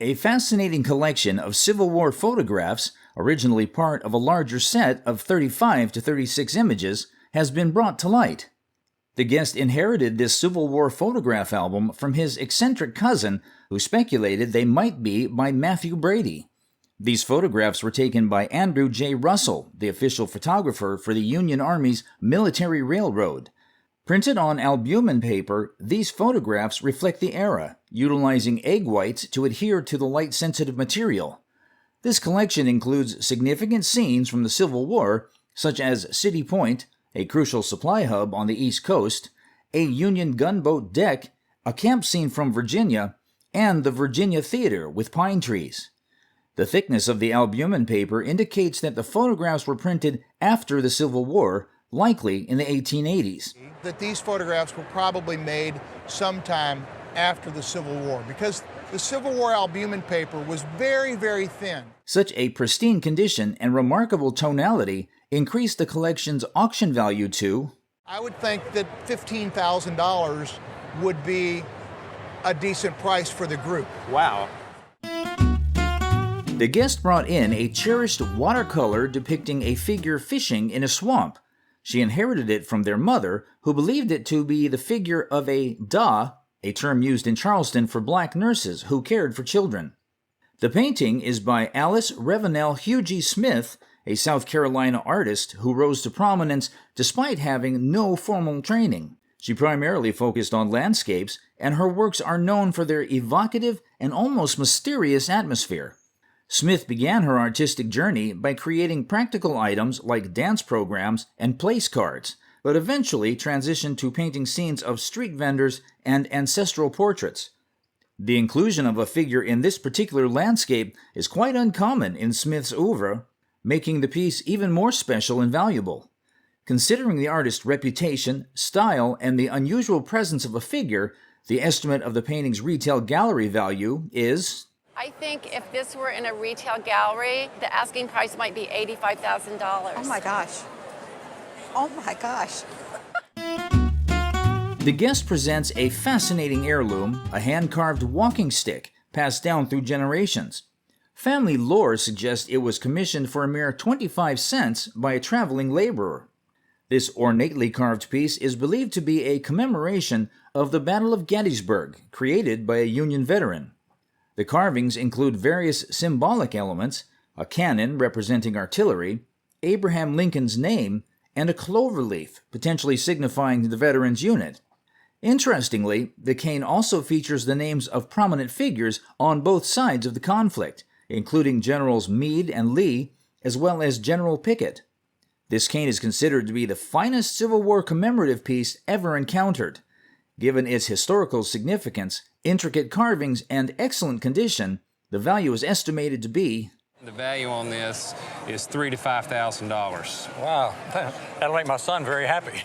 A fascinating collection of Civil War photographs, originally part of a larger set of 35 to 36 images, has been brought to light. The guest inherited this Civil War photograph album from his eccentric cousin, who speculated they might be by Matthew Brady. These photographs were taken by Andrew J. Russell, the official photographer for the Union Army's Military Railroad. Printed on albumen paper, these photographs reflect the era, utilizing egg whites to adhere to the light-sensitive material. This collection includes significant scenes from the Civil War, such as City Point, a crucial supply hub on the East Coast, a Union gunboat deck, a camp scene from Virginia, and the Virginia Theater with pine trees. The thickness of the albumen paper indicates that the photographs were printed after the Civil War, likely in the 1880s. That these photographs were probably made sometime after the Civil War, because the Civil War albumen paper was very, very thin. Such a pristine condition and remarkable tonality increased the collection's auction value to, I would think that $15,000 would be a decent price for the group. Wow. The guest brought in a cherished watercolor depicting a figure fishing in a swamp. She inherited it from their mother, who believed it to be the figure of a da, a term used in Charleston for black nurses who cared for children. The painting is by Alice Revenell Hughie Smith, a South Carolina artist who rose to prominence despite having no formal training. She primarily focused on landscapes, and her works are known for their evocative and almost mysterious atmosphere. Smith began her artistic journey by creating practical items like dance programs and place cards, but eventually transitioned to painting scenes of street vendors and ancestral portraits. The inclusion of a figure in this particular landscape is quite uncommon in Smith's oeuvre, making the piece even more special and valuable. Considering the artist's reputation, style, and the unusual presence of a figure, the estimate of the painting's retail gallery value is... I think if this were in a retail gallery, the asking price might be $85,000. Oh my gosh. Oh my gosh. The guest presents a fascinating heirloom, a hand-carved walking stick passed down through generations. Family lore suggests it was commissioned for a mere 25 cents by a traveling laborer. This ornately carved piece is believed to be a commemoration of the Battle of Gettysburg, created by a Union veteran. The carvings include various symbolic elements, a cannon representing artillery, Abraham Lincoln's name, and a clover leaf, potentially signifying the veteran's unit. Interestingly, the cane also features the names of prominent figures on both sides of the conflict, including Generals Meade and Lee, as well as General Pickett. This cane is considered to be the finest Civil War commemorative piece ever encountered. Given its historical significance, intricate carvings, and excellent condition, the value is estimated to be... The value on this is $3,000 to $5,000. Wow, that'll make my son very happy.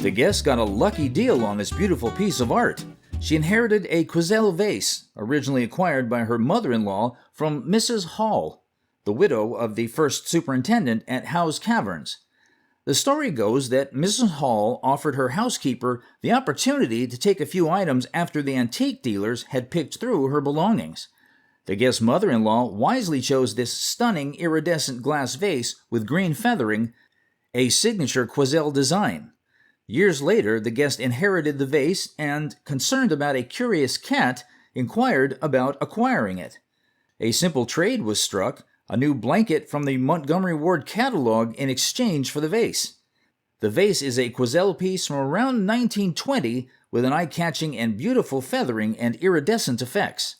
The guest got a lucky deal on this beautiful piece of art. She inherited a Quisel Vase, originally acquired by her mother-in-law from Mrs. Hall, the widow of the first superintendent at Howe's Caverns. The story goes that Mrs. Hall offered her housekeeper the opportunity to take a few items after the antique dealers had picked through her belongings. The guest's mother-in-law wisely chose this stunning iridescent glass vase with green feathering, a signature Quisel design. Years later, the guest inherited the vase and, concerned about a curious cat, inquired about acquiring it. A simple trade was struck, a new blanket from the Montgomery Ward catalog in exchange for the vase. The vase is a Quisel piece from around 1920 with an eye-catching and beautiful feathering and iridescent effects.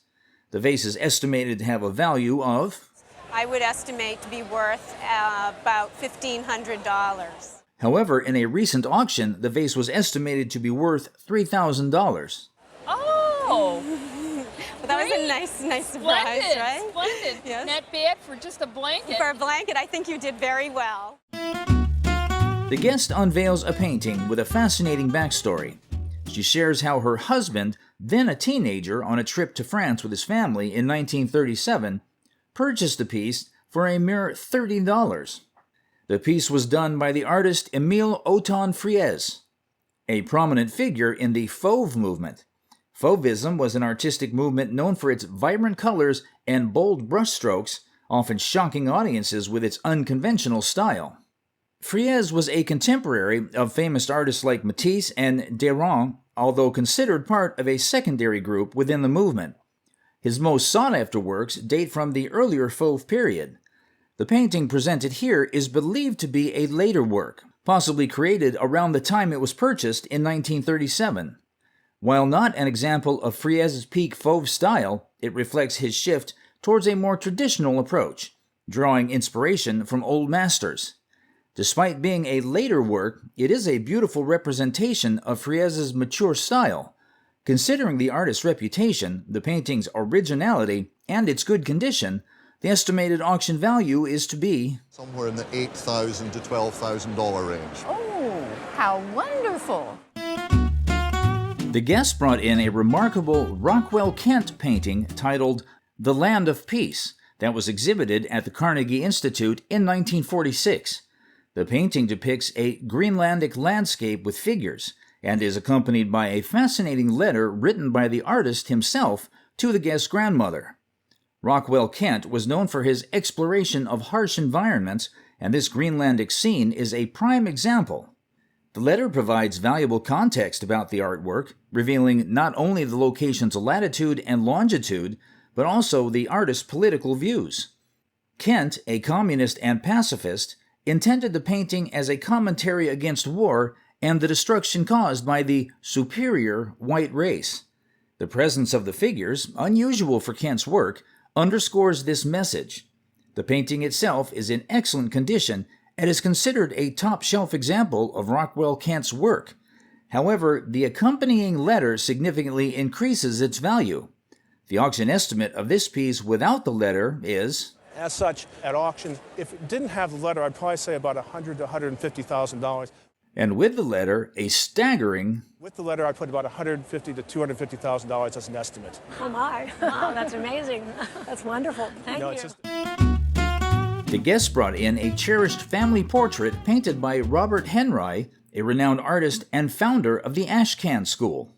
The vase is estimated to have a value of... I would estimate to be worth about $1,500. However, in a recent auction, the vase was estimated to be worth $3,000. Oh! Well, that was a nice surprise, Splendid, right? Splendid. Yes. Not bad for just a blanket. For a blanket, I think you did very well. The guest unveils a painting with a fascinating backstory. She shares how her husband, then a teenager on a trip to France with his family in 1937, purchased the piece for a mere $30. The piece was done by the artist Emil Ophardt, a prominent figure in the Fauve movement. Fauvism was an artistic movement known for its vibrant colors and bold brushstrokes, often shocking audiences with its unconventional style. Fries was a contemporary of famous artists like Matisse and Derain, although considered part of a secondary group within the movement. His most sought-after works date from the earlier Fauve period. The painting presented here is believed to be a later work, possibly created around the time it was purchased in 1937. While not an example of Fries's peak Fauve style, it reflects his shift towards a more traditional approach, drawing inspiration from old masters. Despite being a later work, it is a beautiful representation of Fries's mature style. Considering the artist's reputation, the painting's originality, and its good condition, the estimated auction value is to be somewhere in the $8,000 to $12,000 range. Oh, how wonderful. The guests brought in a remarkable Rockwell Kent painting titled The Land of Peace that was exhibited at the Carnegie Institute in 1946. The painting depicts a Greenlandic landscape with figures and is accompanied by a fascinating letter written by the artist himself to the guest's grandmother. Rockwell Kent was known for his exploration of harsh environments, and this Greenlandic scene is a prime example. The letter provides valuable context about the artwork, revealing not only the location's latitude and longitude, but also the artist's political views. Kent, a communist and pacifist, intended the painting as a commentary against war and the destruction caused by the superior white race. The presence of the figures, unusual for Kent's work, underscores this message. The painting itself is in excellent condition and is considered a top-shelf example of Rockwell Kent's work. However, the accompanying letter significantly increases its value. The auction estimate of this piece without the letter is... As such, at auction, if it didn't have the letter, I'd probably say about $100,000 to $150,000. And with the letter, a staggering... With the letter, I'd put about $150,000 to $250,000 as an estimate. Oh my, wow, that's amazing. That's wonderful. Thank you. The guests brought in a cherished family portrait painted by Robert Henry, a renowned artist and founder of the Ashcan School.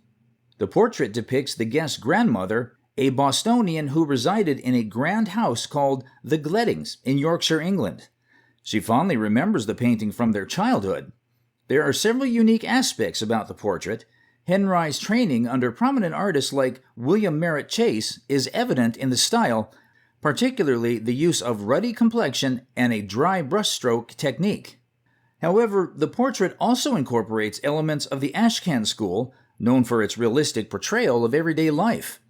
The portrait depicts the guest's grandmother, a Bostonian who resided in a grand house called the Gleddings in Yorkshire, England. She fondly remembers the painting from their childhood. There are several unique aspects about the portrait. Henry's training under prominent artists like William Merritt Chase is evident in the style, particularly the use of ruddy complexion and a dry brushstroke technique. However, the portrait also incorporates elements of the Ashcan School, known for its realistic portrayal of everyday life.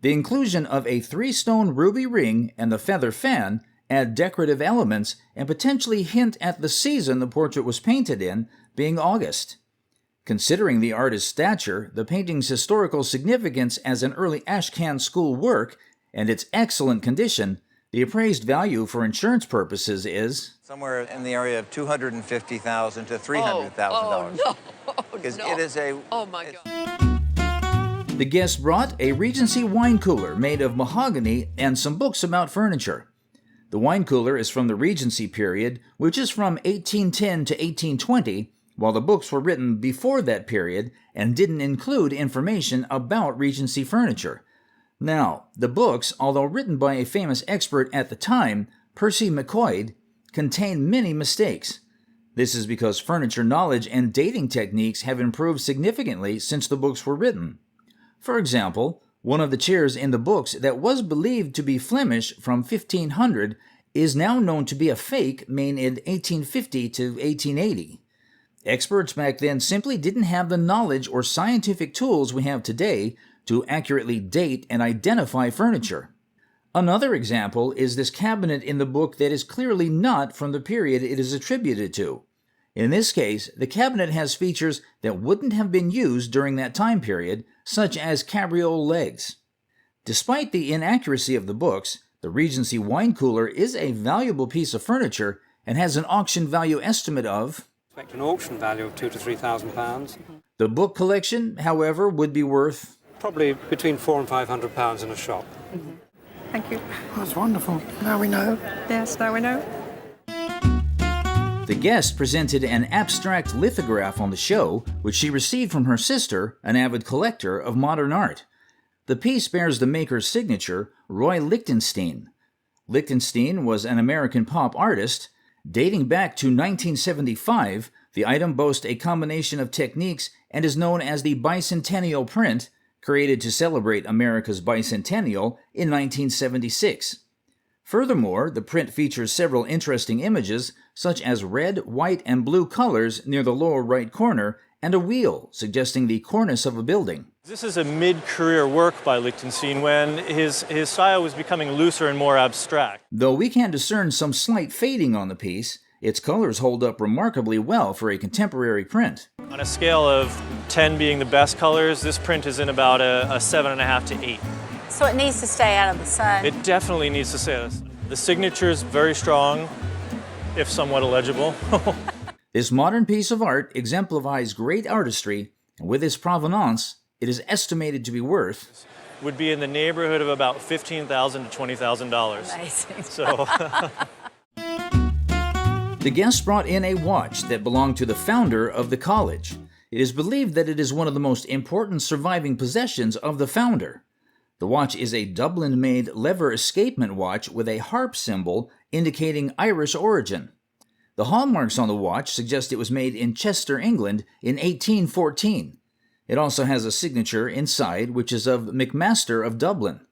The inclusion of a 3-stone ruby ring and the feather fan add decorative elements and potentially hint at the season the portrait was painted in, being August. Considering the artist's stature, the painting's historical significance as an early Ashcan School work, and its excellent condition, the appraised value for insurance purposes is... somewhere in the area of $250,000 to $300,000. No. Because it is a... Oh, my God. The guests brought a Regency wine cooler made of mahogany and some books about furniture. The wine cooler is from the Regency period, which is from 1810 to 1820, while the books were written before that period and didn't include information about Regency furniture. Now, the books, although written by a famous expert at the time, Percy McCoy, contain many mistakes. This is because furniture knowledge and dating techniques have improved significantly since the books were written. For example, one of the chairs in the books that was believed to be Flemish from 1500 is now known to be a fake made in 1850 to 1880. Experts back then simply didn't have the knowledge or scientific tools we have today to accurately date and identify furniture. Another example is this cabinet in the book that is clearly not from the period it is attributed to. In this case, the cabinet has features that wouldn't have been used during that time period, such as cabriole legs. Despite the inaccuracy of the books, the Regency wine cooler is a valuable piece of furniture and has an auction value estimate of... Expect an auction value of £2,000 to £3,000. The book collection, however, would be worth... probably between £400 and £500 in a shop. Thank you. That's wonderful. Now we know. Yes, now we know. The guest presented an abstract lithograph on the show, which she received from her sister, an avid collector of modern art. The piece bears the maker's signature, Roy Lichtenstein. Lichtenstein was an American pop artist. Dating back to 1975, the item boasts a combination of techniques and is known as the bicentennial print, created to celebrate America's bicentennial in 1976. Furthermore, the print features several interesting images, such as red, white, and blue colors near the lower right corner, and a wheel, suggesting the cornice of a building. This is a mid-career work by Lichtenstein when his style was becoming looser and more abstract. Though we can discern some slight fading on the piece, its colors hold up remarkably well for a contemporary print. On a scale of 10 being the best colors, this print is in about a 7.5 to 8. So it needs to stay out of the sun. It definitely needs to stay out of the sun. The signature is very strong, if somewhat illegible. This modern piece of art exemplifies great artistry, and with its provenance, it is estimated to be worth... would be in the neighborhood of about $15,000 to $20,000. Amazing. So... The guests brought in a watch that belonged to the founder of the college. It is believed that it is one of the most important surviving possessions of the founder. The watch is a Dublin-made lever escapement watch with a harp symbol indicating Irish origin. The hallmarks on the watch suggest it was made in Chester, England in 1814. It also has a signature inside, which is of McMaster of Dublin.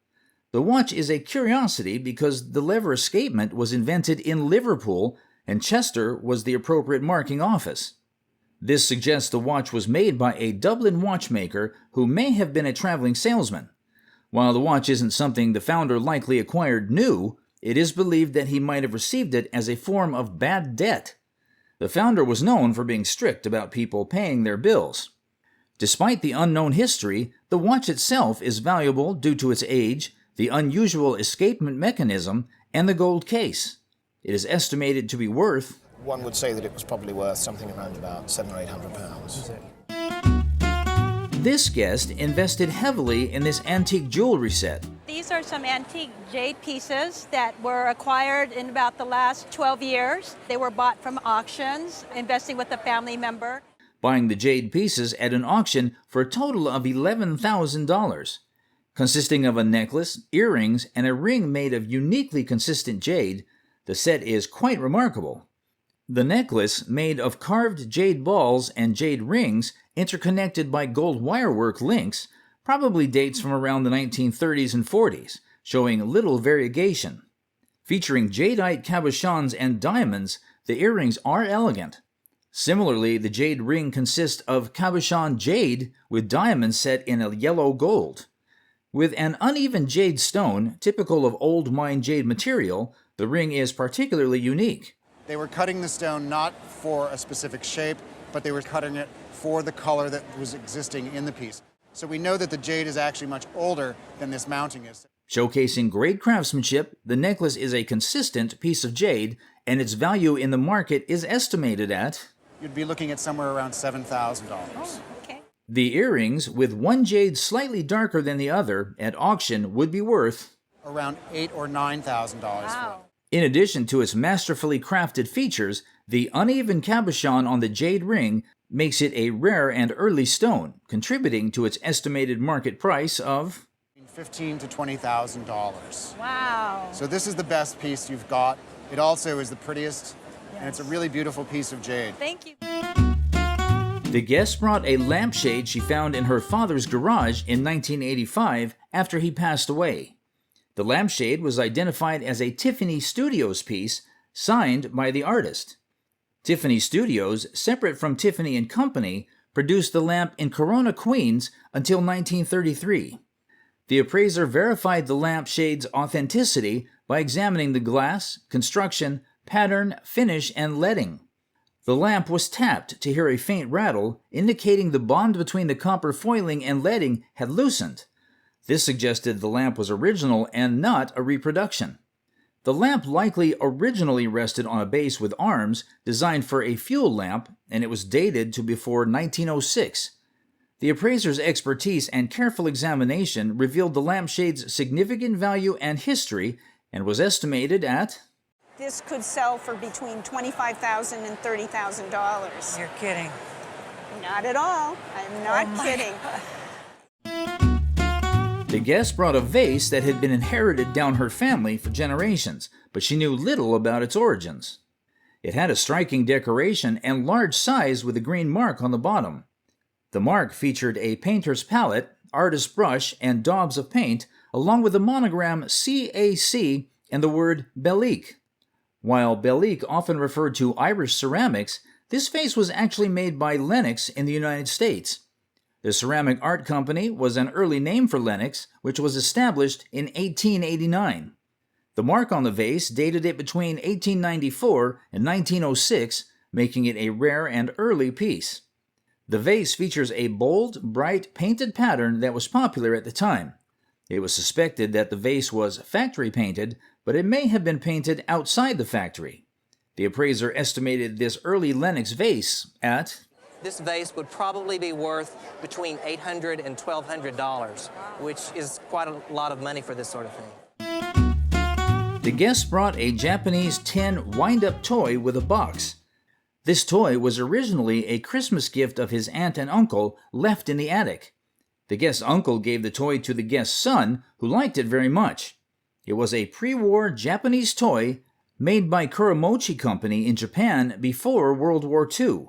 The watch is a curiosity because the lever escapement was invented in Liverpool, and Chester was the appropriate marking office. This suggests the watch was made by a Dublin watchmaker who may have been a traveling salesman. While the watch isn't something the founder likely acquired new, it is believed that he might have received it as a form of bad debt. The founder was known for being strict about people paying their bills. Despite the unknown history, the watch itself is valuable due to its age, the unusual escapement mechanism, and the gold case. It is estimated to be worth... One would say that it was probably worth something around about £700 or £800. This guest invested heavily in this antique jewelry set. These are some antique jade pieces that were acquired in about the last 12 years. They were bought from auctions, investing with a family member. Buying the jade pieces at an auction for a total of $11,000. Consisting of a necklace, earrings, and a ring made of uniquely consistent jade, the set is quite remarkable. The necklace, made of carved jade balls and jade rings interconnected by gold wirework links, probably dates from around the 1930s and 40s, showing little variegation. Featuring jadeite cabochons and diamonds, the earrings are elegant. Similarly, the jade ring consists of cabochon jade with diamonds set in a yellow gold. With an uneven jade stone, typical of old mine jade material, the ring is particularly unique. They were cutting the stone not for a specific shape, but they were cutting it for the color that was existing in the piece. So we know that the jade is actually much older than this mounting is. Showcasing great craftsmanship, the necklace is a consistent piece of jade, and its value in the market is estimated at... You'd be looking at somewhere around $7,000. Oh, okay. The earrings, with one jade slightly darker than the other, at auction would be worth... around $8,000 or $9,000. Wow. In addition to its masterfully crafted features, the uneven cabochon on the jade ring makes it a rare and early stone, contributing to its estimated market price of $15,000 to $20,000. Wow. So this is the best piece you've got. It also is the prettiest, and it's a really beautiful piece of jade. Thank you. The guest brought a lampshade she found in her father's garage in 1985 after he passed away. The lampshade was identified as a Tiffany Studios piece, signed by the artist. Tiffany Studios, separate from Tiffany & Company, produced the lamp in Corona, Queens until 1933. The appraiser verified the lampshade's authenticity by examining the glass, construction, pattern, finish, and leading. The lamp was tapped to hear a faint rattle, indicating the bond between the copper foiling and leading had loosened. This suggested the lamp was original and not a reproduction. The lamp likely originally rested on a base with arms designed for a fuel lamp, and it was dated to before 1906. The appraiser's expertise and careful examination revealed the lampshade's significant value and history, and was estimated at... This could sell for between $25,000 and $30,000. You're kidding. Not at all. I'm not kidding. The guest brought a vase that had been inherited down her family for generations, but she knew little about its origins. It had a striking decoration and large size with a green mark on the bottom. The mark featured a painter's palette, artist's brush, and daubs of paint, along with the monogram CAC and the word Bellique. While Bellique often referred to Irish ceramics, this vase was actually made by Lenox in the United States. The ceramic art company was an early name for Lenox, which was established in 1889. The mark on the vase dated it between 1894 and 1906, making it a rare and early piece. The vase features a bold, bright, painted pattern that was popular at the time. It was suspected that the vase was factory painted, but it may have been painted outside the factory. The appraiser estimated this early Lenox vase at... This vase would probably be worth between $800 and $1,200, which is quite a lot of money for this sort of thing. The guest brought a Japanese tin wind-up toy with a box. This toy was originally a Christmas gift of his aunt and uncle left in the attic. The guest's uncle gave the toy to the guest's son, who liked it very much. It was a pre-war Japanese toy made by Kuramochi Company in Japan before World War II.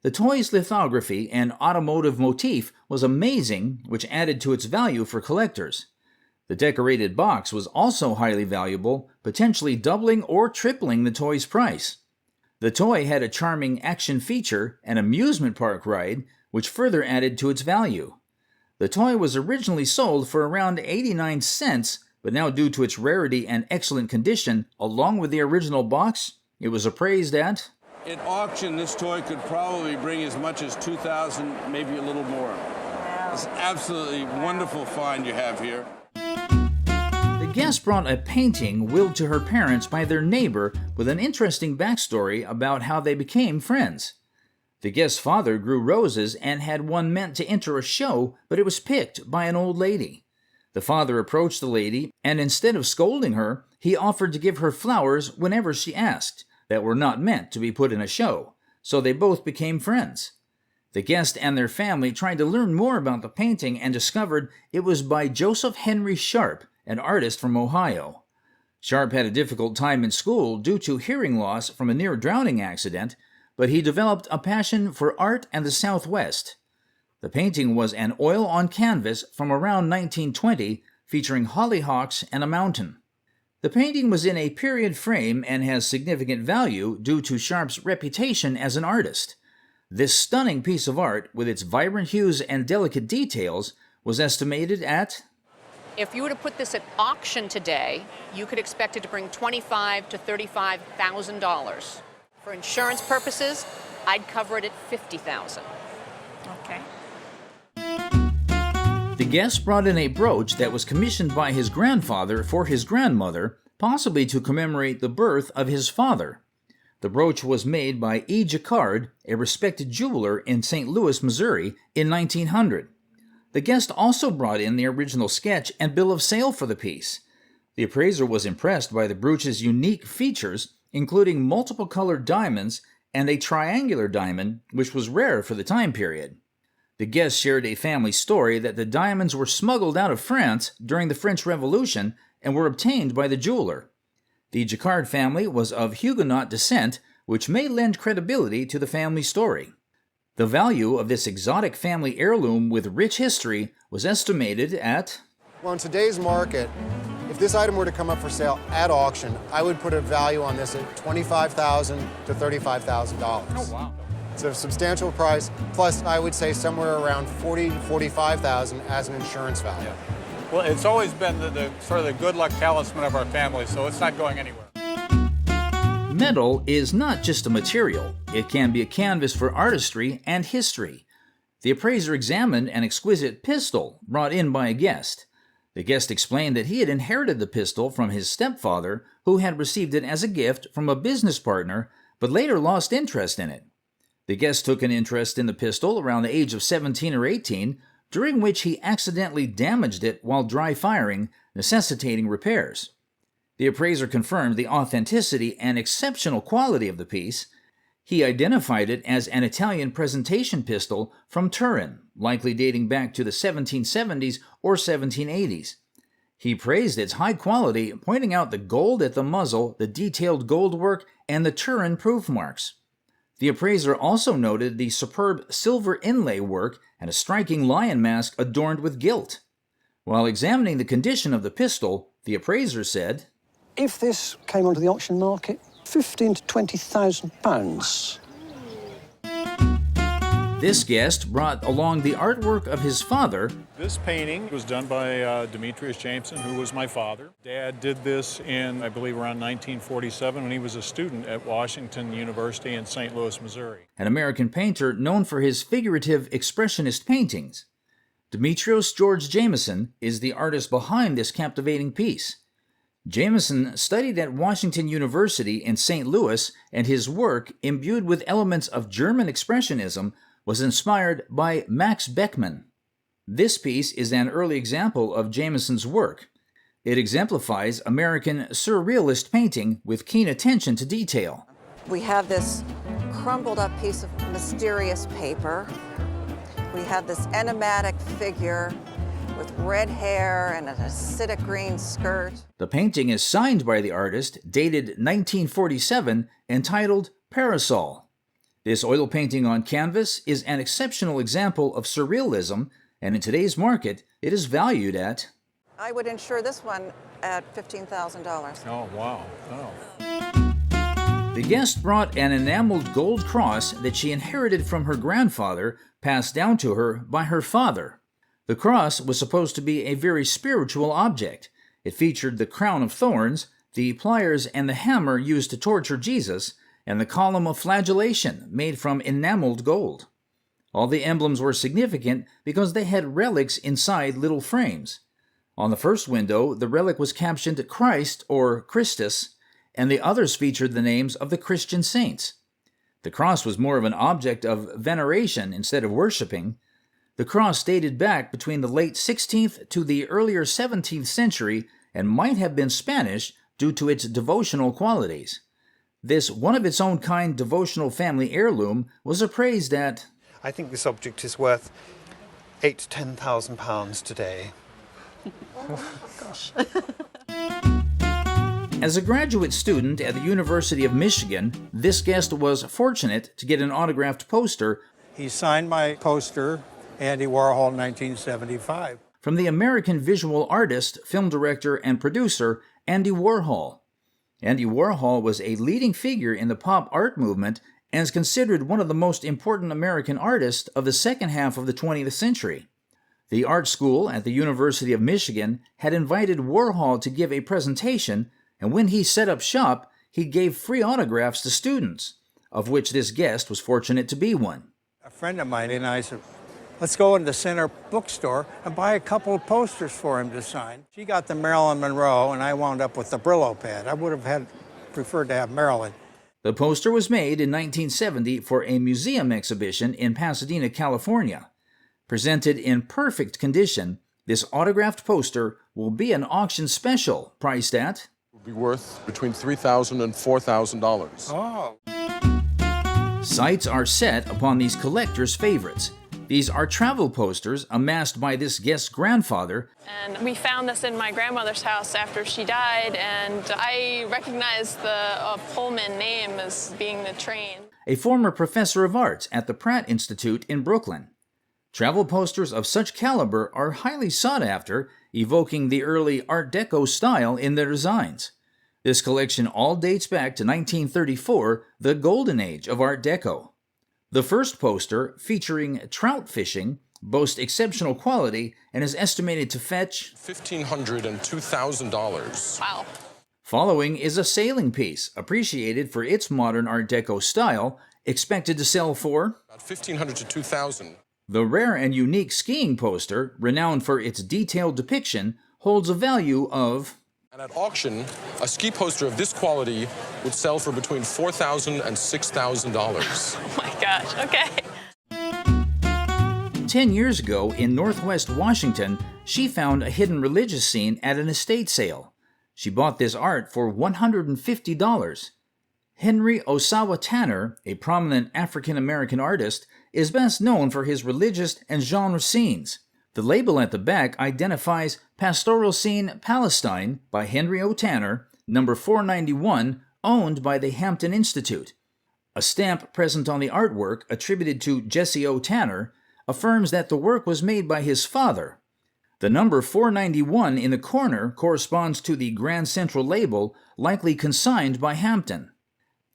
The toy's lithography and automotive motif was amazing, which added to its value for collectors. The decorated box was also highly valuable, potentially doubling or tripling the toy's price. The toy had a charming action feature, an amusement park ride, which further added to its value. The toy was originally sold for around 89 cents, but now due to its rarity and excellent condition, along with the original box, it was appraised at... At auction, this toy could probably bring as much as $2,000, maybe a little more. Wow. It's an absolutely wonderful find you have here. The guest brought a painting willed to her parents by their neighbor with an interesting backstory about how they became friends. The guest's father grew roses and had one meant to enter a show, but it was picked by an old lady. The father approached the lady, and instead of scolding her, he offered to give her flowers whenever she asked, that were not meant to be put in a show, so they both became friends. The guest and their family tried to learn more about the painting and discovered it was by Joseph Henry Sharp, an artist from Ohio. Sharp had a difficult time in school due to hearing loss from a near-drowning accident, but he developed a passion for art and the Southwest. The painting was an oil on canvas from around 1920, featuring hollyhocks and a mountain. The painting was in a period frame and has significant value due to Sharp's reputation as an artist. This stunning piece of art, with its vibrant hues and delicate details, was estimated at... If you were to put this at auction today, you could expect it to bring $25,000 to $35,000. For insurance purposes, I'd cover it at $50,000. Okay. The guest brought in a brooch that was commissioned by his grandfather for his grandmother, possibly to commemorate the birth of his father. The brooch was made by E. Jacquard, a respected jeweler in St. Louis, Missouri, in 1900. The guest also brought in the original sketch and bill of sale for the piece. The appraiser was impressed by the brooch's unique features, including multiple colored diamonds and a triangular diamond, which was rare for the time period. The guest shared a family story that the diamonds were smuggled out of France during the French Revolution and were obtained by the jeweler. The Jacquard family was of Huguenot descent, which may lend credibility to the family story. The value of this exotic family heirloom with rich history was estimated at... Well, in today's market, if this item were to come up for sale at auction, I would put a value on this at $25,000 to $35,000. Oh, wow. It's a substantial price, plus I would say somewhere around $40,000 to $45,000 as an insurance value. Yeah. Well, it's always been the sort of the good luck talisman of our family, so it's not going anywhere. Metal is not just a material. It can be a canvas for artistry and history. The appraiser examined an exquisite pistol brought in by a guest. The guest explained that he had inherited the pistol from his stepfather, who had received it as a gift from a business partner, but later lost interest in it. The guest took an interest in the pistol around the age of 17 or 18, during which he accidentally damaged it while dry firing, necessitating repairs. The appraiser confirmed the authenticity and exceptional quality of the piece. He identified it as an Italian presentation pistol from Turin, likely dating back to the 1770s or 1780s. He praised its high quality, pointing out the gold at the muzzle, the detailed gold work, and the Turin proof marks. The appraiser also noted the superb silver inlay work and a striking lion mask adorned with gilt. While examining the condition of the pistol, the appraiser said, If this came onto the auction market, £15,000 to £20,000. This guest brought along the artwork of his father. This painting was done by Demetrius Jameson, who was my father. Dad did this in, I believe, around 1947 when he was a student at Washington University in St. Louis, Missouri. An American painter known for his figurative expressionist paintings. Demetrius George Jameson is the artist behind this captivating piece. Jameson studied at Washington University in St. Louis, and his work, imbued with elements of German Expressionism, was inspired by Max Beckmann. This piece is an early example of Jameson's work. It exemplifies American surrealist painting with keen attention to detail. We have this crumpled up piece of mysterious paper. We have this enigmatic figure with red hair and an acidic green skirt. The painting is signed by the artist, dated 1947, entitled Parasol. This oil painting on canvas is an exceptional example of surrealism, and in today's market, it is valued at... I would insure this one at $15,000. Oh, wow. Oh. The guest brought an enameled gold cross that she inherited from her grandfather, passed down to her by her father. The cross was supposed to be a very spiritual object. It featured the crown of thorns, the pliers and the hammer used to torture Jesus, and the column of flagellation made from enameled gold. All the emblems were significant because they had relics inside little frames. On the first window, the relic was captioned Christ or Christus, and the others featured the names of the Christian saints. The cross was more of an object of veneration instead of worshipping. The cross dated back between the late 16th to the earlier 17th century and might have been Spanish due to its devotional qualities. This one-of-its-own-kind devotional family heirloom was appraised at... I think this object is worth £8,000 to £10,000 today. Oh, gosh. As a graduate student at the University of Michigan, this guest was fortunate to get an autographed poster. He signed my poster, Andy Warhol, 1975. From the American visual artist, film director, and producer, Andy Warhol. Andy Warhol was a leading figure in the pop art movement and is considered one of the most important American artists of the second half of the 20th century. The art school at the University of Michigan had invited Warhol to give a presentation, and when he set up shop, he gave free autographs to students, of which this guest was fortunate to be one. A friend of mine and I said, let's go into the Center bookstore and buy a couple of posters for him to sign. She got the Marilyn Monroe, and I wound up with the Brillo pad. I would have preferred to have Marilyn. The poster was made in 1970 for a museum exhibition in Pasadena, California. Presented in perfect condition, this autographed poster will be an auction special priced at... It will be worth between $3,000 and $4,000. Oh. Sights are set upon these collectors' favorites. These are travel posters amassed by this guest's grandfather. And we found this in my grandmother's house after she died, and I recognized the Pullman name as being the train. A former professor of arts at the Pratt Institute in Brooklyn. Travel posters of such caliber are highly sought after, evoking the early Art Deco style in their designs. This collection all dates back to 1934, the golden age of Art Deco. The first poster, featuring trout fishing, boasts exceptional quality and is estimated to fetch $1,500 and $2,000. Wow. Following is a sailing piece, appreciated for its modern Art Deco style, expected to sell for about $1,500 to $2,000. The rare and unique skiing poster, renowned for its detailed depiction, holds a value of... And at auction, a ski poster of this quality would sell for between $4,000 and $6,000. Oh my gosh, okay. 10 years ago, in Northwest Washington, she found a hidden religious scene at an estate sale. She bought this art for $150. Henry Osawa Tanner, a prominent African-American artist, is best known for his religious and genre scenes. The label at the back identifies Pastoral Scene Palestine by Henry O. Tanner, number 491, owned by the Hampton Institute. A stamp present on the artwork, attributed to Jesse O. Tanner, affirms that the work was made by his father. The number 491 in the corner corresponds to the Grand Central label, likely consigned by Hampton.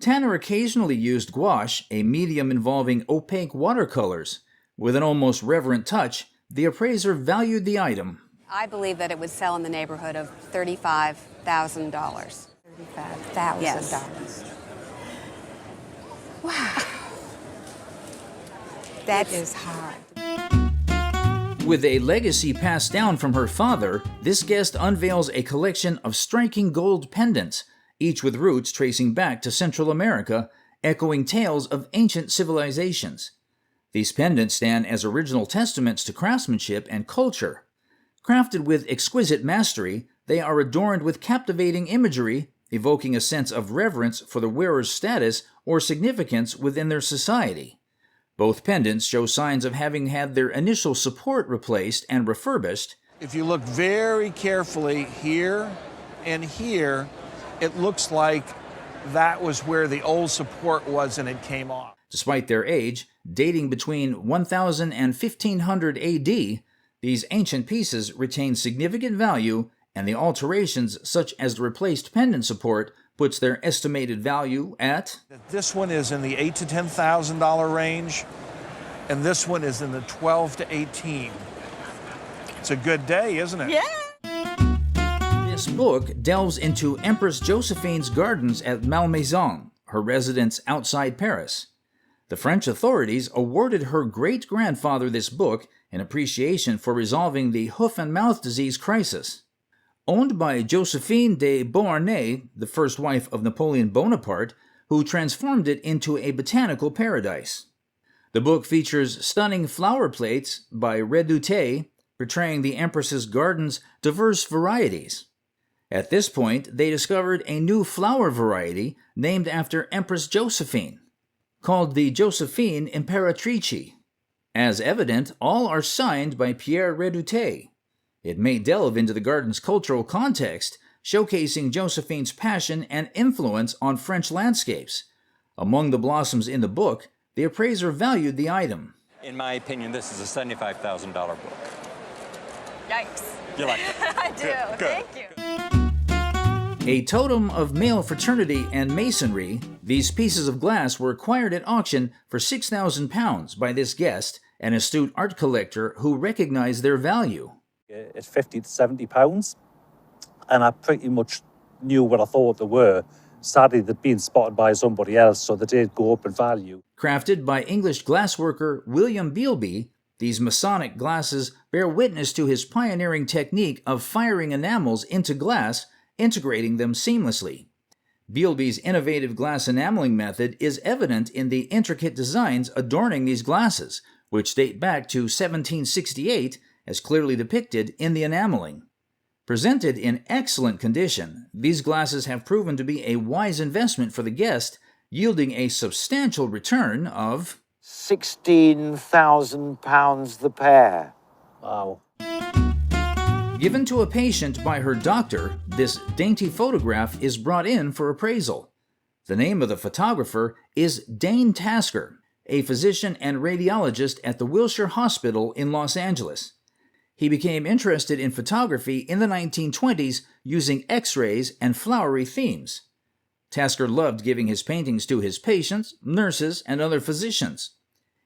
Tanner occasionally used gouache, a medium involving opaque watercolors. With an almost reverent touch, the appraiser valued the item. I believe that it would sell in the neighborhood of $35,000. $35,000. Yes. Wow. That is hard. With a legacy passed down from her father, this guest unveils a collection of striking gold pendants, each with roots tracing back to Central America, echoing tales of ancient civilizations. These pendants stand as original testaments to craftsmanship and culture. Crafted with exquisite mastery, they are adorned with captivating imagery, evoking a sense of reverence for the wearer's status or significance within their society. Both pendants show signs of having had their initial support replaced and refurbished. If you look very carefully here and here, it looks like that was where the old support was and it came off. Despite their age, dating between 1000 and 1500 AD, these ancient pieces retain significant value, and the alterations such as the replaced pendant support puts their estimated value at... This one is in the $8,000 to $10,000 range, and this one is in the 12 to 18. It's a good day, isn't it? Yeah! This book delves into Empress Josephine's gardens at Malmaison, her residence outside Paris. The French authorities awarded her great-grandfather this book in appreciation for resolving the hoof and mouth disease crisis. Owned by Josephine de Beauharnais, the first wife of Napoleon Bonaparte, who transformed it into a botanical paradise. The book features stunning flower plates by Redoute, portraying the Empress's garden's diverse varieties. At this point, they discovered a new flower variety named after Empress Josephine, called the Josephine Imperatrice. As evident, all are signed by Pierre Redoute. It may delve into the garden's cultural context, showcasing Josephine's passion and influence on French landscapes. Among the blossoms in the book, the appraiser valued the item. In my opinion, this is a $75,000 book. Yikes. You like it? I do. Good. Thank you. A totem of male fraternity and masonry, these pieces of glass were acquired at auction for £6,000 by this guest, an astute art collector who recognized their value. It's 50 to 70 pounds, and I pretty much knew what I thought they were. Sadly, they'd been spotted by somebody else, so they did go up in value. Crafted by English glassworker William Bealby, these Masonic glasses bear witness to his pioneering technique of firing enamels into glass, integrating them seamlessly. Bealby's innovative glass enameling method is evident in the intricate designs adorning these glasses, which date back to 1768, as clearly depicted in the enameling. Presented in excellent condition, these glasses have proven to be a wise investment for the guest, yielding a substantial return of £16,000 the pair. Wow. Given to a patient by her doctor, this dainty photograph is brought in for appraisal. The name of the photographer is Dane Tasker, a physician and radiologist at the Wilshire Hospital in Los Angeles. He became interested in photography in the 1920s using X-rays and flowery themes. Tasker loved giving his paintings to his patients, nurses, and other physicians.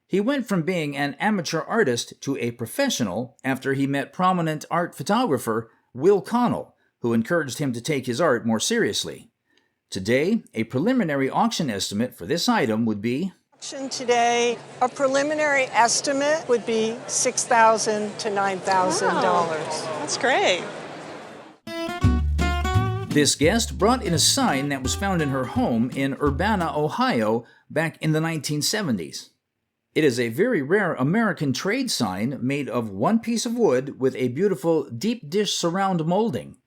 He went from being an amateur artist to a professional after he met prominent art photographer Will Connell, who encouraged him to take his art more seriously. Today, a preliminary auction estimate for this item would be... Today, a preliminary estimate would be $6,000 to $9,000. Wow, that's great. This guest brought in a sign that was found in her home in Urbana, Ohio, back in the 1970s. It is a very rare American trade sign made of one piece of wood with a beautiful deep dish surround molding.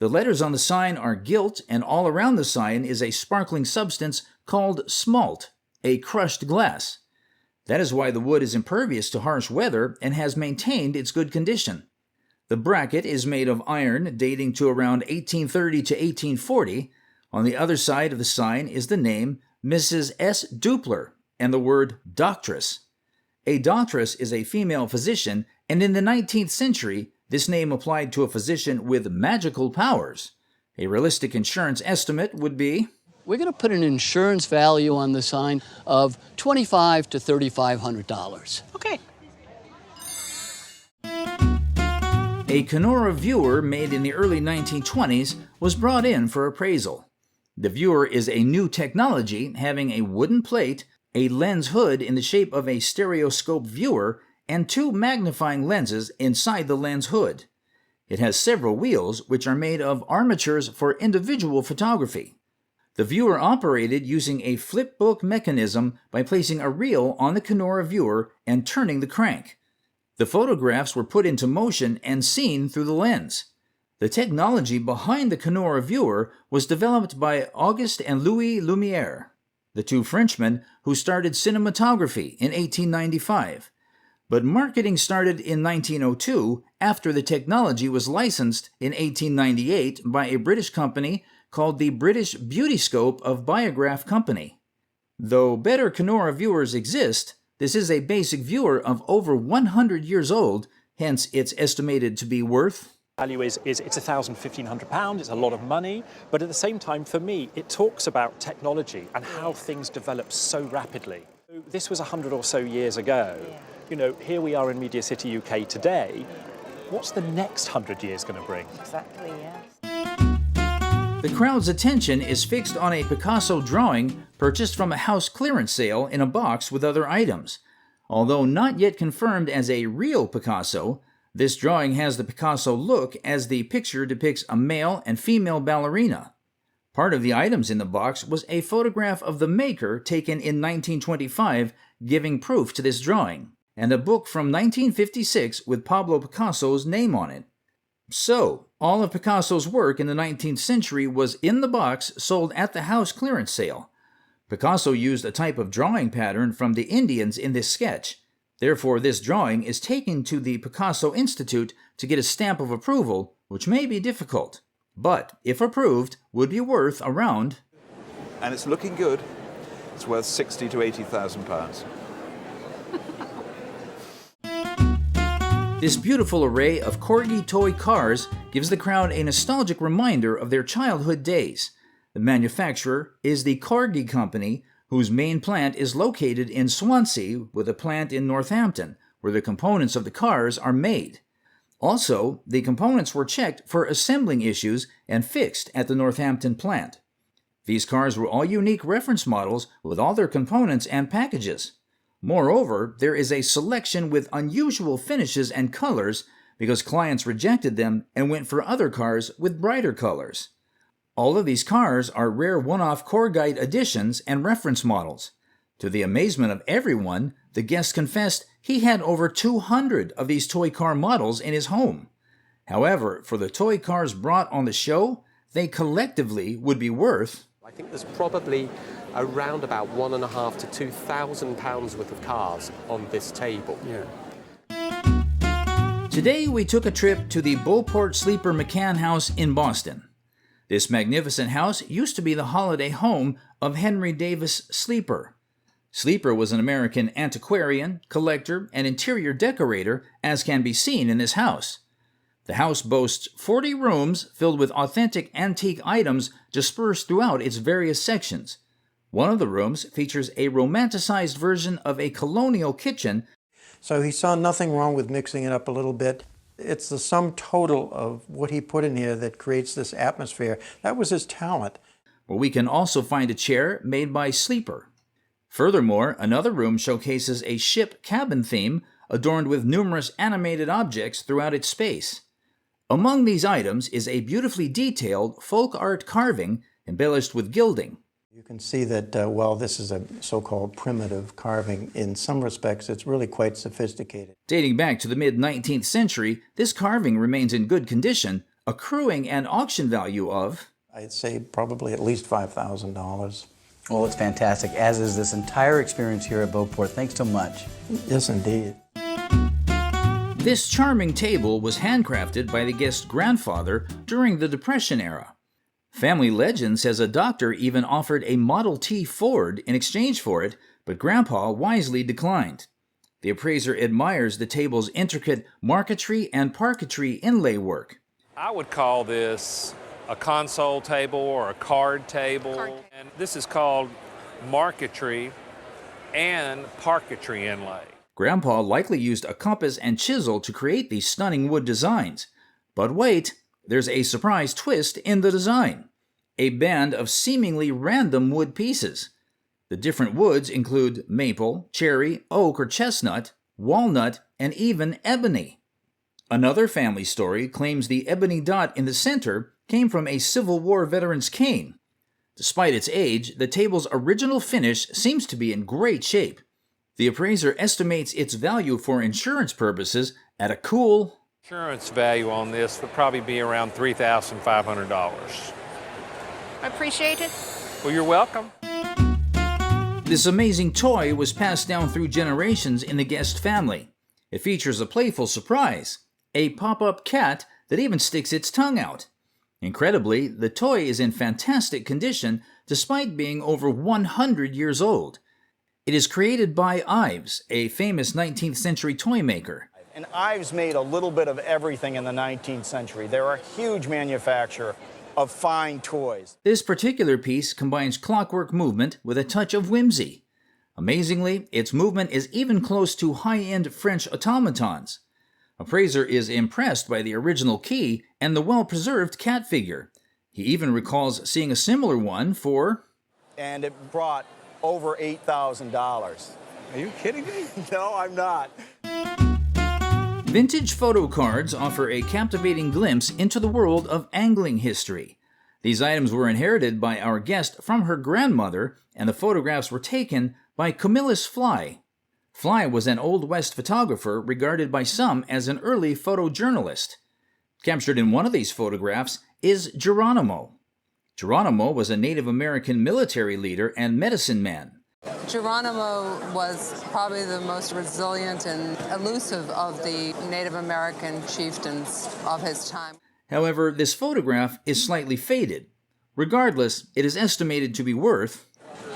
The letters on the sign are gilt, and all around the sign is a sparkling substance called smalt, a crushed glass. That is why the wood is impervious to harsh weather and has maintained its good condition. The bracket is made of iron dating to around 1830 to 1840. On the other side of the sign is the name Mrs. S. Dupler and the word doctress. A doctress is a female physician, and in the 19th century, this name applied to a physician with magical powers. A realistic insurance estimate would be... We're going to put an insurance value on the sign of $2,500 to $3,500. Okay. A Canora Viewer made in the early 1920s was brought in for appraisal. The viewer is a new technology having a wooden plate, a lens hood in the shape of a stereoscope viewer, and two magnifying lenses inside the lens hood. It has several wheels, which are made of armatures for individual photography. The viewer operated using a flip book mechanism by placing a reel on the Canora Viewer and turning the crank. The photographs were put into motion and seen through the lens. The technology behind the Canora Viewer was developed by Auguste and Louis Lumière, the two Frenchmen who started cinematography in 1895. But marketing started in 1902 after the technology was licensed in 1898 by a British company called the British Beautyscope of Biograph Company. Though better Canora viewers exist, this is a basic viewer of over 100 years old, hence it's estimated to be worth... Value is it's £1,000, £1,500, it's a lot of money, but at the same time, for me, it talks about technology and how things develop so rapidly. This was 100 or so years ago. You know, here we are in Media City, UK today. What's the next 100 years going to bring? Exactly, yes. The crowd's attention is fixed on a Picasso drawing purchased from a house clearance sale in a box with other items. Although not yet confirmed as a real Picasso, this drawing has the Picasso look as the picture depicts a male and female ballerina. Part of the items in the box was a photograph of the maker taken in 1925, giving proof to this drawing, and a book from 1956 with Pablo Picasso's name on it. So, all of Picasso's work in the 19th century was in the box sold at the house clearance sale. Picasso used a type of drawing pattern from the Indians in this sketch. Therefore, this drawing is taken to the Picasso Institute to get a stamp of approval, which may be difficult, but if approved, would be worth around... And it's looking good. It's worth £60,000 to £80,000. This beautiful array of Corgi Toy Cars gives the crowd a nostalgic reminder of their childhood days. The manufacturer is the Corgi Company, whose main plant is located in Swansea with a plant in Northampton, where the components of the cars are made. Also, the components were checked for assembling issues and fixed at the Northampton plant. These cars were all unique reference models with all their components and packages. Moreover, there is a selection with unusual finishes and colors because clients rejected them and went for other cars with brighter colors. All of these cars are rare one-off Corgi editions and reference models. To the amazement of everyone, the guest confessed he had over 200 of these toy car models in his home. However, for the toy cars brought on the show, they collectively would be worth... I think there's probably around about £1,500 to £2,000 worth of cars on this table. Yeah. Today we took a trip to the Beauport Sleeper McCann House in Boston. This magnificent house used to be the holiday home of Henry Davis Sleeper. Sleeper was an American antiquarian, collector, and interior decorator, as can be seen in this house. The house boasts 40 rooms filled with authentic antique items dispersed throughout its various sections. One of the rooms features a romanticized version of a colonial kitchen. So he saw nothing wrong with mixing it up a little bit. It's the sum total of what he put in here that creates this atmosphere. That was his talent. Where we can also find a chair made by Sleeper. Furthermore, another room showcases a ship cabin theme adorned with numerous animated objects throughout its space. Among these items is a beautifully detailed folk art carving embellished with gilding. You can see that while this is a so-called primitive carving, in some respects it's really quite sophisticated. Dating back to the mid-19th century, this carving remains in good condition, accruing an auction value of, I'd say probably at least $5,000. Well, it's fantastic, as is this entire experience here at Beauport. Thanks so much. Yes, indeed. This charming table was handcrafted by the guest's grandfather during the Depression era. Family legend says a doctor even offered a Model T Ford in exchange for it, but Grandpa wisely declined. The appraiser admires the table's intricate marquetry and parquetry inlay work. I would call this a console table or a card table. And this is called marquetry and parquetry inlay. Grandpa likely used a compass and chisel to create these stunning wood designs. But wait, there's a surprise twist in the design. A band of seemingly random wood pieces. The different woods include maple, cherry, oak or chestnut, walnut, and even ebony. Another family story claims the ebony dot in the center came from a Civil War veteran's cane. Despite its age, the table's original finish seems to be in great shape. The appraiser estimates its value for insurance purposes at a cool... Insurance value on this would probably be around $3,500. I appreciate it. Well, you're welcome. This amazing toy was passed down through generations in the guest family. It features a playful surprise, a pop-up cat that even sticks its tongue out. Incredibly, the toy is in fantastic condition despite being over 100 years old. It is created by Ives, a famous 19th century toy maker. And Ives made a little bit of everything in the 19th century. They're a huge manufacturer of fine toys. This particular piece combines clockwork movement with a touch of whimsy. Amazingly, its movement is even close to high-end French automatons. Appraiser is impressed by the original key and the well-preserved cat figure. He even recalls seeing a similar one for... And it brought over $8,000. Are you kidding me? No, I'm not. Vintage photo cards offer a captivating glimpse into the world of angling history. These items were inherited by our guest from her grandmother, and the photographs were taken by Camillus Fly. Fly was an Old West photographer regarded by some as an early photojournalist. Captured in one of these photographs is Geronimo. Geronimo was a Native American military leader and medicine man. Geronimo was probably the most resilient and elusive of the Native American chieftains of his time. However, this photograph is slightly faded. Regardless, it is estimated to be worth...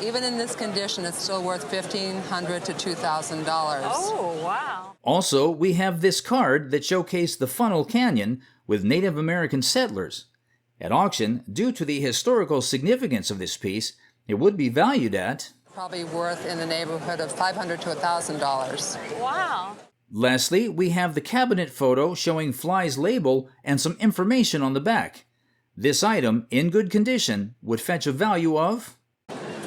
Even in this condition, it's still worth $1,500 to $2,000. Oh, wow. Also, we have this card that showcased the Funnel Canyon with Native American settlers. At auction, due to the historical significance of this piece, it would be valued at... Probably worth in the neighborhood of $500 to $1,000. Wow. Lastly, we have the cabinet photo showing Fly's label and some information on the back. This item, in good condition, would fetch a value of...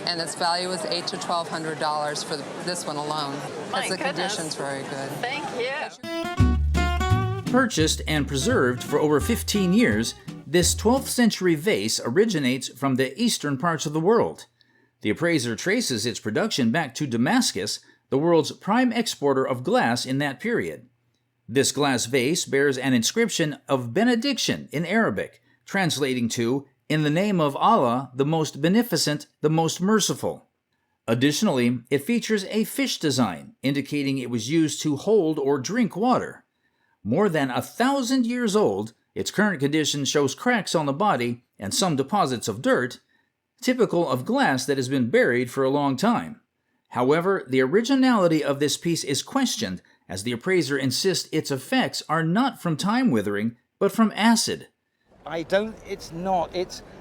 And its value is $800 to $1,200 for this one alone. Because the condition's very good. Thank you. Purchased and preserved for over 15 years, this 12th century vase originates from the eastern parts of the world. The appraiser traces its production back to Damascus, the world's prime exporter of glass in that period. This glass vase bears an inscription of benediction in Arabic, translating to, "In the name of Allah, the most beneficent, the most merciful." Additionally, it features a fish design, indicating it was used to hold or drink water. More than 1,000 years old, its current condition shows cracks on the body and some deposits of dirt, typical of glass that has been buried for a long time. However, the originality of this piece is questioned, as the appraiser insists its effects are not from time withering, but from acid.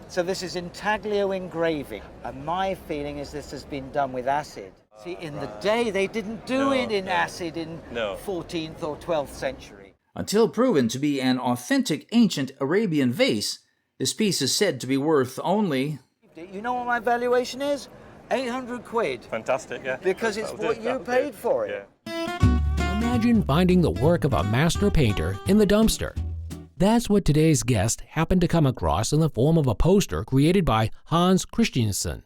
So this is intaglio engraving, and my feeling is this has been done with acid. See, in the day, they didn't do it in acid in 14th or 12th century. Until proven to be an authentic ancient Arabian vase, this piece is said to be worth only... You know what my valuation is? 800 quid. Fantastic, yeah. Because it's what you paid for it. Imagine finding the work of a master painter in the dumpster. That's what today's guest happened to come across in the form of a poster created by Hans Christensen,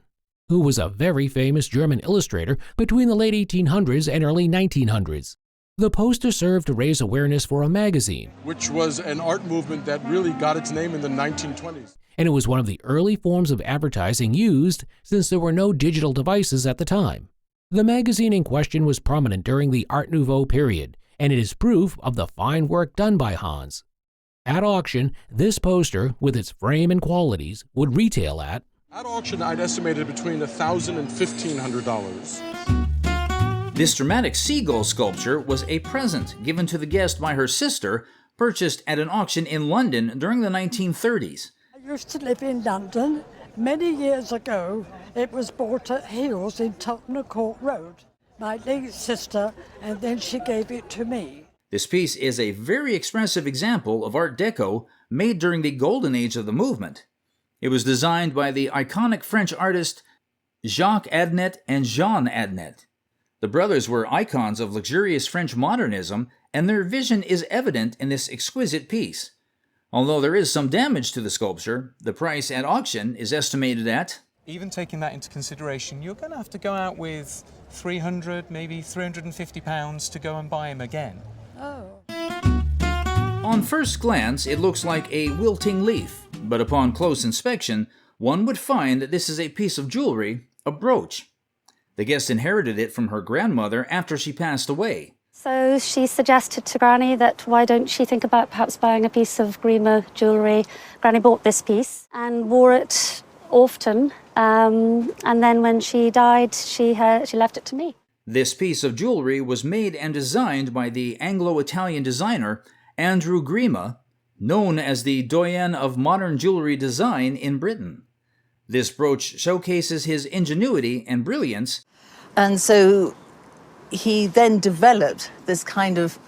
who was a very famous German illustrator between the late 1800s and early 1900s. The poster served to raise awareness for a magazine, which was an art movement that really got its name in the 1920s. And it was one of the early forms of advertising used since there were no digital devices at the time. The magazine in question was prominent during the Art Nouveau period, and it is proof of the fine work done by Hans. At auction, this poster, with its frame and qualities, would retail at auction, I'd estimated between $1,000 and $1,500. This dramatic seagull sculpture was a present given to the guest by her sister, purchased at an auction in London during the 1930s. I used to live in London. Many years ago, it was bought at Hills in Tottenham Court Road. My late sister, and then she gave it to me. This piece is a very expressive example of Art Deco made during the golden age of the movement. It was designed by the iconic French artist Jacques Adnet and Jean Adnet. The brothers were icons of luxurious French modernism, and their vision is evident in this exquisite piece. Although there is some damage to the sculpture, the price at auction is estimated at... Even taking that into consideration, you're going to have to go out with £300, maybe £350 to go and buy him again. Oh. On first glance, it looks like a wilting leaf, but upon close inspection, one would find that this is a piece of jewelry, a brooch. The guest inherited it from her grandmother after she passed away. So she suggested to Granny that why don't she think about perhaps buying a piece of Grima jewellery. Granny bought this piece and wore it often, and then when she died, she left it to me. This piece of jewelry was made and designed by the Anglo-Italian designer Andrew Grima, known as the doyen of modern jewelry design in Britain. This brooch showcases his ingenuity and brilliance. And so he then developed this kind of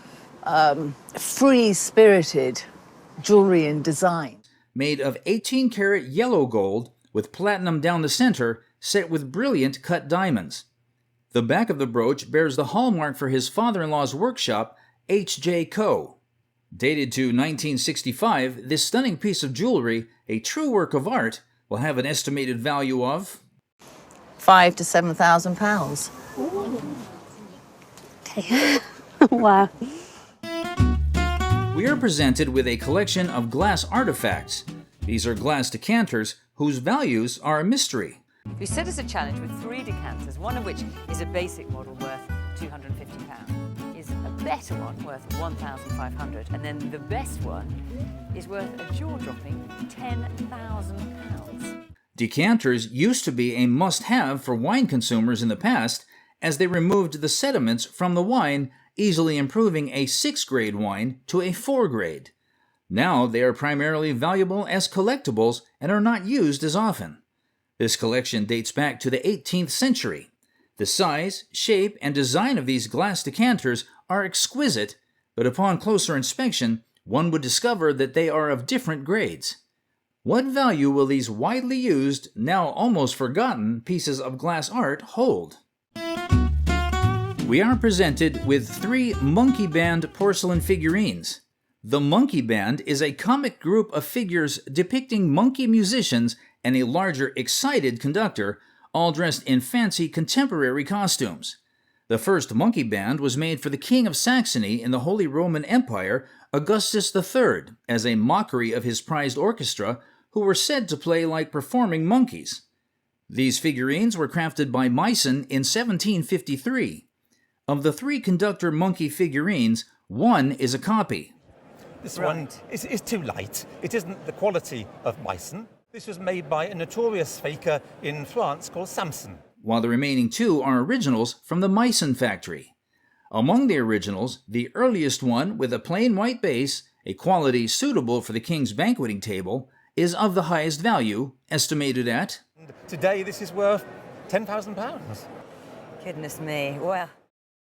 free-spirited jewelry and design. Made of 18-karat yellow gold with platinum down the center, set with brilliant cut diamonds. The back of the brooch bears the hallmark for his father-in-law's workshop, H.J. Co. Dated to 1965, this stunning piece of jewelry, a true work of art, will have an estimated value of £5,000 to £7,000. Okay. Wow. We are presented with a collection of glass artifacts. These are glass decanters whose values are a mystery. We set us a challenge with 3 decanters, one of which is a basic model worth £250, is a better one worth £1,500, and then the best one is worth a jaw-dropping £10,000. Decanters used to be a must-have for wine consumers in the past, as they removed the sediments from the wine, easily improving a 6-grade wine to a 4-grade. Now they are primarily valuable as collectibles and are not used as often. This collection dates back to the 18th century. The size, shape, and design of these glass decanters are exquisite, but upon closer inspection, one would discover that they are of different grades. What value will these widely used, now almost forgotten, pieces of glass art hold? We are presented with 3 Monkey Band porcelain figurines. The Monkey Band is a comic group of figures depicting monkey musicians and a larger excited conductor, all dressed in fancy contemporary costumes. The first Monkey Band was made for the King of Saxony in the Holy Roman Empire, Augustus III, as a mockery of his prized orchestra, who were said to play like performing monkeys. These figurines were crafted by Meissen in 1753. Of the 3 conductor monkey figurines, one is a copy. This one is too light. It isn't the quality of Meissen. This was made by a notorious faker in France called Samson. While the remaining 2 are originals from the Meissen factory. Among the originals, the earliest one with a plain white base, a quality suitable for the king's banqueting table, is of the highest value, estimated at... Today this is worth £10,000. Goodness me, well...